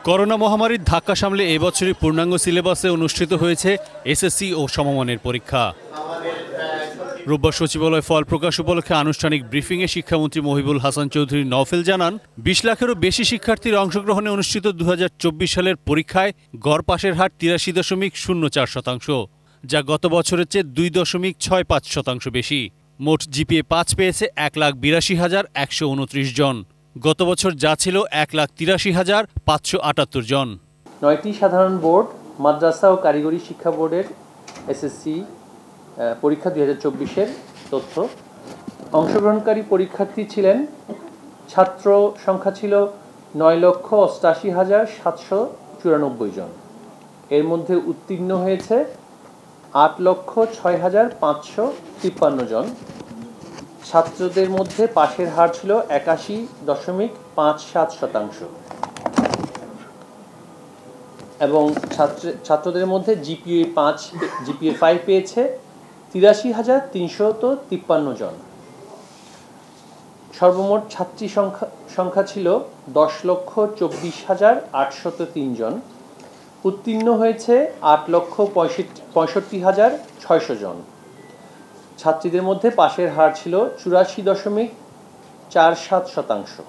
Corona মহামারীর ধাক্কা সামলে এবছরই পূর্ণাঙ্গ সিলেবাসে অনুষ্ঠিত হয়েছে এসএসসি ও সমমানের পরীক্ষা। রোববার সচিবালয় ফল প্রকাশ উপলক্ষে আনুষ্ঠানিক ব্রিফিংয়ে শিক্ষামন্ত্রী মহিবুল হাসান চৌধুরী নওফেল জানান, ২০ লাখেরও বেশি শিক্ষার্থীর অংশগ্রহণে অনুষ্ঠিত ২০২৪ সালের পরীক্ষায় গড় পাশের হার ৮৩.০৪%, যা গত বছরের চেয়ে ২.৬৫% বেশি। মোট জিপিএ ৫ পেয়েছে ১,৮২,১২৯ জন। গত বছর যা ছিল ১,৮৩,৫৭৮ জন। ৯টি সাধারণ বোর্ড, মাদ্রাসা ও কারিগরি শিক্ষা বোর্ডের এসএসসি পরীক্ষা ২০২৪-এর তথ্য। অংশগ্রহণকারী পরীক্ষার্থী ছিলেন, ছাত্র সংখ্যা ছিল ৯,৮৮,৭৯৪ জন। এর মধ্যে উত্তীর্ণ হয়েছে ৮,০৬,৫৫৩ জন। ছাত্রদের মধ্যে পাশের হার ছিল ৮১.৫৭%, এবং ছাত্রদের মধ্যে জিপিএ 5 পেয়েছে ৮৩,৩৫৩ জন। সর্বমোট ছাত্রী সংখ্যা ছিল ১০,২৪,৮০৩ জন। উত্তীর্ণ হয়েছে ৮,৬৫,৬০০ জন। ছাত্রীদের মধ্যে পাশের হার ছিল ৮৪.৪৭%,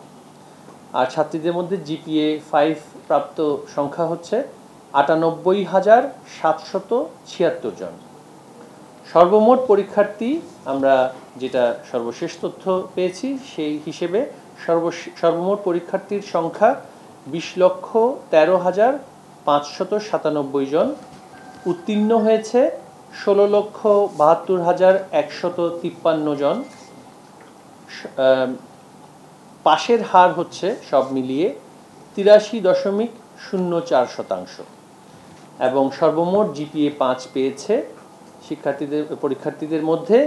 আর ছাত্রীদের মধ্যে জিপিএ 5 প্রাপ্ত সংখ্যা হচ্ছে ৯৮,৭৭৬ জন। সর্বমোট পরীক্ষার্থী, আমরা যেটা সর্বশেষ তথ্য পেয়েছি সেই হিসেবে সর্বমোট পরীক্ষার্থীর সংখ্যা ২০,১৩,৫৯৭ জন। উত্তীর্ণ হয়েছে ১৬,৭২,১৫৩ জন। পাশের হার হচ্ছে সব মিলিয়ে ৮৩.০৪%, এবং সর্বমোট জিপিএ ৫ পেয়েছে পরীক্ষার্থীদের মধ্যে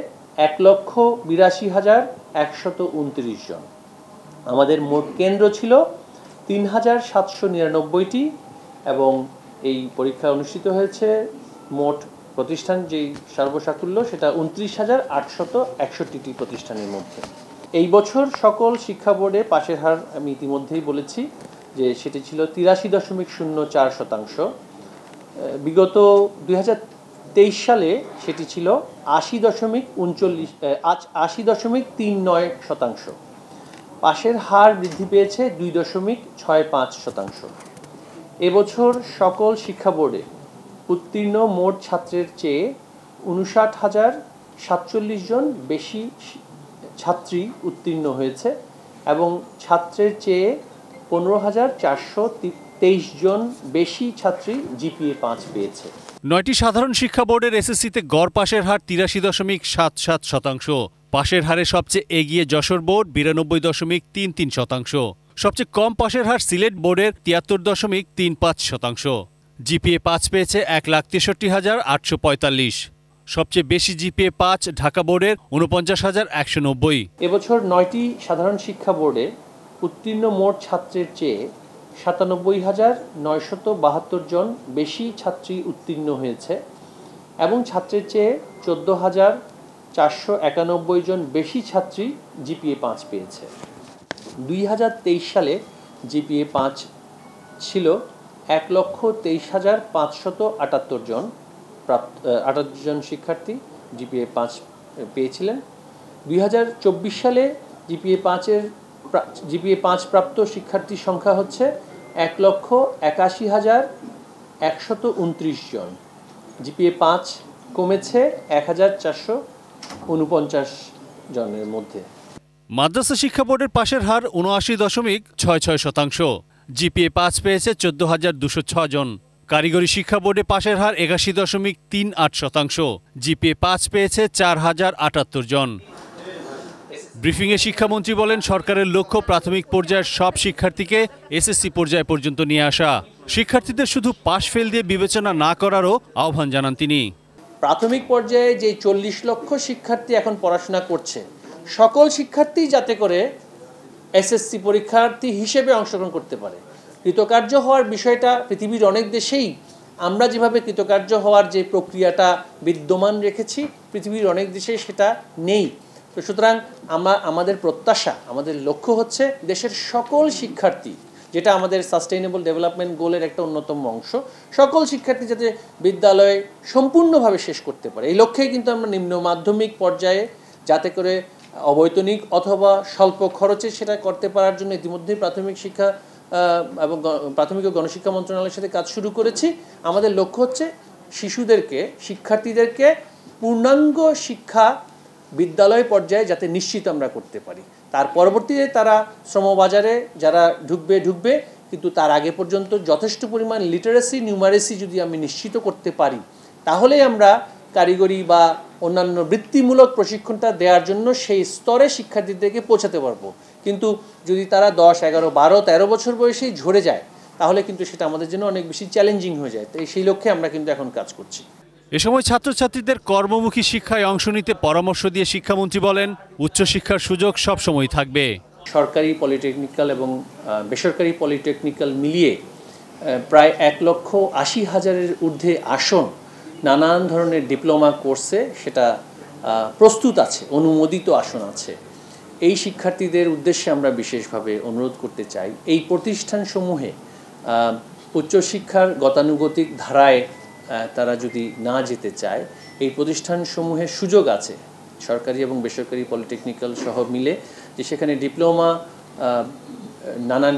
১,৮২,১২৯ জন। আমাদের মোট কেন্দ্র ছিল ৩,৭৯৯টি, এবং এই পরীক্ষা অনুষ্ঠিত হয়েছে মোট প্রতিষ্ঠান যেই সর্বসাকুল্য সেটা ২৯,৮৬১টি প্রতিষ্ঠানের মধ্যে। এই বছর সকল শিক্ষা বোর্ডে পাশের হার আমি ইতিমধ্যেই বলেছি যে সেটি ছিল ৮৩.০৪%। বিগত ২০২৩ সালে সেটি ছিল ৮০.৩৯%। পাশের হার বৃদ্ধি পেয়েছে ২.৬৫%। এবছর সকল শিক্ষা বোর্ডে উত্তীর্ণ মোট ছাত্রের চেয়ে ৫৯,০৪৭ জন বেশি ছাত্রী উত্তীর্ণ হয়েছে, এবং ছাত্রের চেয়ে ১৫,৪২৩ জন বেশি ছাত্রী জিপিএ ৫ পেয়েছে। ৯টি সাধারণ শিক্ষা বোর্ডের এসএসসিতে গড় পাশের হার ৮৩.৭৭%। পাশের হারে সবচেয়ে এগিয়ে যশোর বোর্ড ৯২.৩৩%। সবচেয়ে কম পাশের হার সিলেট বোর্ডের ৭৩.৩৫%। জিপিএ ৫ পেয়েছে ১,৬৩,৮৪৫। সবচেয়ে বেশি জিপিএ ৫ ঢাকা বোর্ডের ৪৯,১৯০। এবছর ৯টি সাধারণ শিক্ষা বোর্ডে উত্তীর্ণ মোট ছাত্রের চেয়ে ৯৭,৯৭২ জন বেশি ছাত্রী উত্তীর্ণ হয়েছে, এবং ছাত্রের চেয়ে ১৪,৪৯১ জন বেশি ছাত্রী জিপিএ ৫ পেয়েছে। ২০২৩ সালে জিপিএ ৫ ছিল ১,২৩,৫৭৮ জন। ৮৮ জন শিক্ষার্থী জিপিএ ৫ পেয়েছিলেন। ২০২৪ সালে জিপিএ ৫ প্রাপ্ত শিক্ষার্থীর সংখ্যা হচ্ছে ১,৮১,১২৯ জন। জিপিএ ৫ কমেছে ১,৪৪৯ জনের মধ্যে। মাদ্রাসা শিক্ষা বোর্ডের পাশের হার ৭৯.৬৬%। জিপিএ ৫ পেয়েছে ১৪,২০৬ জন। কারিগরি শিক্ষা বোর্ডে পাশের হার ৮১.৩৮%। জিপিএ ৫ পেয়েছে ৪,০৭৮ জন। ব্রিফিংয়ে শিক্ষামন্ত্রী বলেন, সরকারের লক্ষ্য প্রাথমিক পর্যায়ের সব শিক্ষার্থীকে এসএসসি পর্যায় পর্যন্ত নিয়ে আসা। শিক্ষার্থীদের শুধু পাশ ফেল দিয়ে বিবেচনা না করারও আহ্বান জানান তিনি। প্রাথমিক পর্যায়ে যে ৪০ লক্ষ শিক্ষার্থী এখন পড়াশোনা করছে, সকল শিক্ষার্থী যাতে করে এসএসসি পরীক্ষার্থী হিসেবে অংশগ্রহণ করতে পারে। কৃতকার্য হওয়ার বিষয়টা পৃথিবীর অনেক দেশেই আমরা যেভাবে কৃতকার্য হওয়ার যে প্রক্রিয়াটা বিদ্যমান রেখেছি, পৃথিবীর অনেক দেশে সেটা নেই। তো সুতরাং আমাদের প্রত্যাশা, আমাদের লক্ষ্য হচ্ছে দেশের সকল শিক্ষার্থী যেটা আমাদের সাস্টেইনেবল ডেভেলপমেন্ট গোলের একটা অন্যতম অংশ। সকল শিক্ষার্থী যাতে বিদ্যালয়ে সম্পূর্ণভাবে শেষ করতে পারে, এই লক্ষ্যেই কিন্তু আমরা নিম্ন মাধ্যমিক পর্যায়ে যাতে করে অবৈতনিক অথবা স্বল্প খরচে সেটা করতে পারার জন্য ইতিমধ্যেই প্রাথমিক শিক্ষা এবং প্রাথমিক ও গণশিক্ষা মন্ত্রণালয়ের সাথে কাজ শুরু করেছি। আমাদের লক্ষ্য হচ্ছে শিক্ষার্থীদেরকে পূর্ণাঙ্গ শিক্ষা বিদ্যালয় পর্যায়ে যাতে নিশ্চিত আমরা করতে পারি। তার পরবর্তীতে তারা শ্রমবাজারে যারা ঢুকবে, কিন্তু তার আগে পর্যন্ত যথেষ্ট পরিমাণ লিটারেসি নিউমারেসি যদি আমি নিশ্চিত করতে পারি, তাহলেই আমরা কারিগরি বা অন্যান্য বৃত্তিমূলক প্রশিক্ষণটা দেওয়ার জন্য সেই স্তরে শিক্ষার্থীদেরকে পৌঁছাতে পারবো। কিন্তু যদি তারা 10, 11, 12, 13 বছর বয়সেই ঝরে যায়, তাহলে কিন্তু সেটা আমাদের জন্য অনেক বেশি চ্যালেঞ্জিং হয়ে যায়। তাই সেই লক্ষ্যে আমরা কিন্তু এখন কাজ করছি। এ সময় ছাত্রছাত্রীদের কর্মমুখী শিক্ষায় অংশ নিতে পরামর্শ দিয়ে শিক্ষামন্ত্রী বলেন, উচ্চশিক্ষার সুযোগ সবসময় থাকবে। সরকারি পলিটেকনিক্যাল এবং বেসরকারি পলিটেকনিক্যাল মিলিয়ে প্রায় 1,80,000-এর ঊর্ধ্বে আসন নানান ধরনের ডিপ্লোমা কোর্সে সেটা প্রস্তুত আছে, অনুমোদিত আসন আছে। এই শিক্ষার্থীদের উদ্দেশ্যে আমরা বিশেষভাবে অনুরোধ করতে চাই, এই প্রতিষ্ঠানসমূহে উচ্চশিক্ষার গতানুগতিক ধারায় তারা যদি না যেতে চায়, এই প্রতিষ্ঠানসমূহে সুযোগ আছে সরকারি এবং বেসরকারি পলিটেকনিক্যাল সহ মিলে, যে সেখানে ডিপ্লোমা, নানান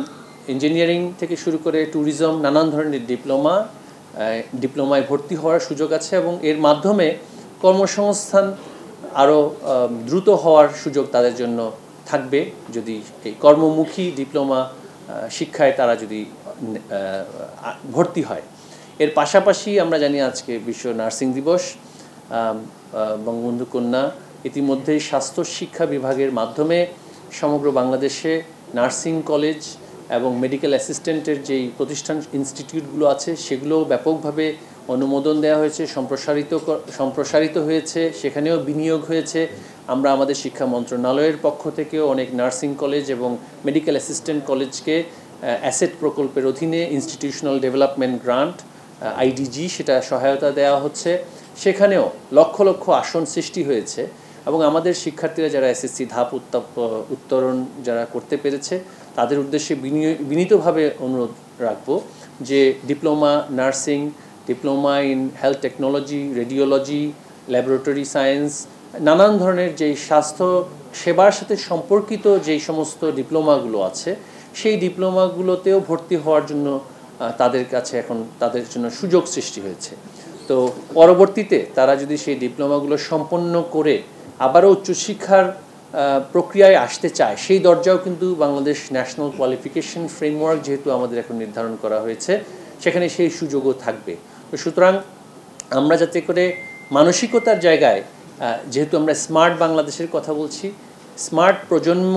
ইঞ্জিনিয়ারিং থেকে শুরু করে ট্যুরিজম, নানান ধরনের ডিপ্লোমায় ভর্তি হওয়ার সুযোগ আছে এবং এর মাধ্যমে কর্মসংস্থান আরও দ্রুত হওয়ার সুযোগ তাদের জন্য থাকবে যদি এই কর্মমুখী ডিপ্লোমা শিক্ষায় তারা যদি ভর্তি হয়। এর পাশাপাশি আমরা জানি আজকে বিশ্ব নার্সিং দিবস, বঙ্গবন্ধু কন্যা ইতিমধ্যেই স্বাস্থ্য শিক্ষা বিভাগের মাধ্যমে সমগ্র বাংলাদেশে নার্সিং কলেজ এবং মেডিকেল অ্যাসিস্ট্যান্টের যেই প্রতিষ্ঠান ইনস্টিটিউটগুলো আছে সেগুলোও ব্যাপকভাবে অনুমোদন দেওয়া হয়েছে, সম্প্রসারিত হয়েছে, সেখানেও বিনিয়োগ হয়েছে। আমরা আমাদের শিক্ষা মন্ত্রণালয়ের পক্ষ থেকেও অনেক নার্সিং কলেজ এবং মেডিকেল অ্যাসিস্ট্যান্ট কলেজকে অ্যাসেট প্রকল্পের অধীনে ইনস্টিটিউশনাল ডেভেলপমেন্ট গ্রান্ট IDG সেটা সহায়তা দেওয়া হচ্ছে। সেখানেও লক্ষ লক্ষ আসন সৃষ্টি হয়েছে এবং আমাদের শিক্ষার্থীরা যারা SSC ধাপ উত্তরণ যারা করতে পেরেছে তাদের উদ্দেশ্যে বিনীতভাবে অনুরোধ রাখবো যে diploma nursing, diploma in health technology, radiology, laboratory science, নানান ধরনের যেই স্বাস্থ্য সেবার সাথে সম্পর্কিত যেই সমস্ত ডিপ্লোমাগুলো আছে সেই ডিপ্লোমাগুলোতেও ভর্তি হওয়ার জন্য তাদের কাছে এখন তাদের জন্য সুযোগ সৃষ্টি হয়েছে। তো পরবর্তীতে তারা যদি সেই ডিপ্লোমাগুলো সম্পন্ন করে আবারও উচ্চশিক্ষার প্রক্রিয়ায় আসতে চায়, সেই দরজাও কিন্তু বাংলাদেশ ন্যাশনাল কোয়ালিফিকেশন ফ্রেমওয়ার্ক যেহেতু আমাদের এখন নির্ধারণ করা হয়েছে, সেখানে সেই সুযোগও থাকবে। তো সুতরাং আমরা যাতে করে মানসিকতার জায়গায়, যেহেতু আমরা স্মার্ট বাংলাদেশের কথা বলছি, স্মার্ট প্রজন্ম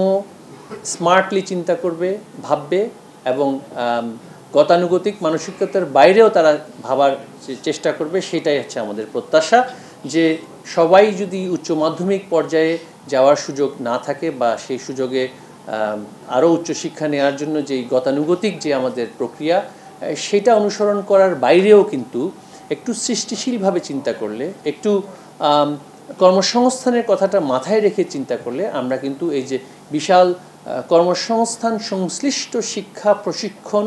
স্মার্টলি চিন্তা করবে, ভাববে এবং গতানুগতিক মানসিকতার বাইরেও তারা ভাবার চেষ্টা করবে, সেটাই হচ্ছে আমাদের প্রত্যাশা। যে সবাই যদি উচ্চ মাধ্যমিক পর্যায়ে যাওয়ার সুযোগ না থাকে বা সেই সুযোগে আরও উচ্চশিক্ষা নেওয়ার জন্য যেই গতানুগতিক যে আমাদের প্রক্রিয়া, সেটা অনুসরণ করার বাইরেও কিন্তু একটু সৃষ্টিশীলভাবে চিন্তা করলে, একটু কর্মসংস্থানের কথাটা মাথায় রেখে চিন্তা করলে আমরা কিন্তু এই যে বিশাল কর্মসংস্থান সংশ্লিষ্ট শিক্ষা প্রশিক্ষণ,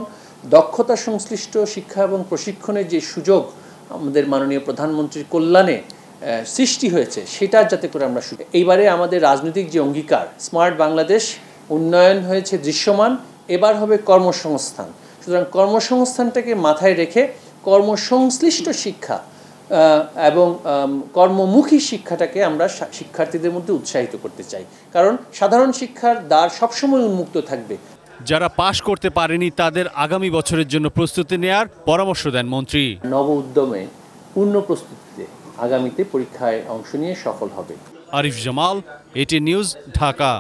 দক্ষতা সংশ্লিষ্ট শিক্ষা এবং প্রশিক্ষণের যে সুযোগ আমাদের মাননীয় প্রধানমন্ত্রীর কল্যাণে সৃষ্টি হয়েছে, সেটা যাতে করে আমরা এইবারে আমাদের রাজনৈতিক যে অঙ্গীকার স্মার্ট বাংলাদেশ, উন্নয়ন হয়েছে দৃশ্যমান, এবার হবে কর্মসংস্থান। সুতরাং কর্মসংস্থানটাকে মাথায় রেখে কর্মসংশ্লিষ্ট শিক্ষা এবং কর্মমুখী শিক্ষাটাকে আমরা শিক্ষার্থীদের মধ্যে উৎসাহিত করতে চাই, কারণ সাধারণ শিক্ষার দ্বার সবসময় উন্মুক্ত থাকবে। যারা পাশ করতে পারেনি তাদের আগামী বছরের জন্য প্রস্তুতি নেয়ার পরামর্শ দেন মন্ত্রী। নব উদ্যমে পূর্ণ প্রস্তুতিতে আগামীতে পরীক্ষায় অংশ নিয়ে সফল হবে। Arif Jamal, ATN news, Dhaka.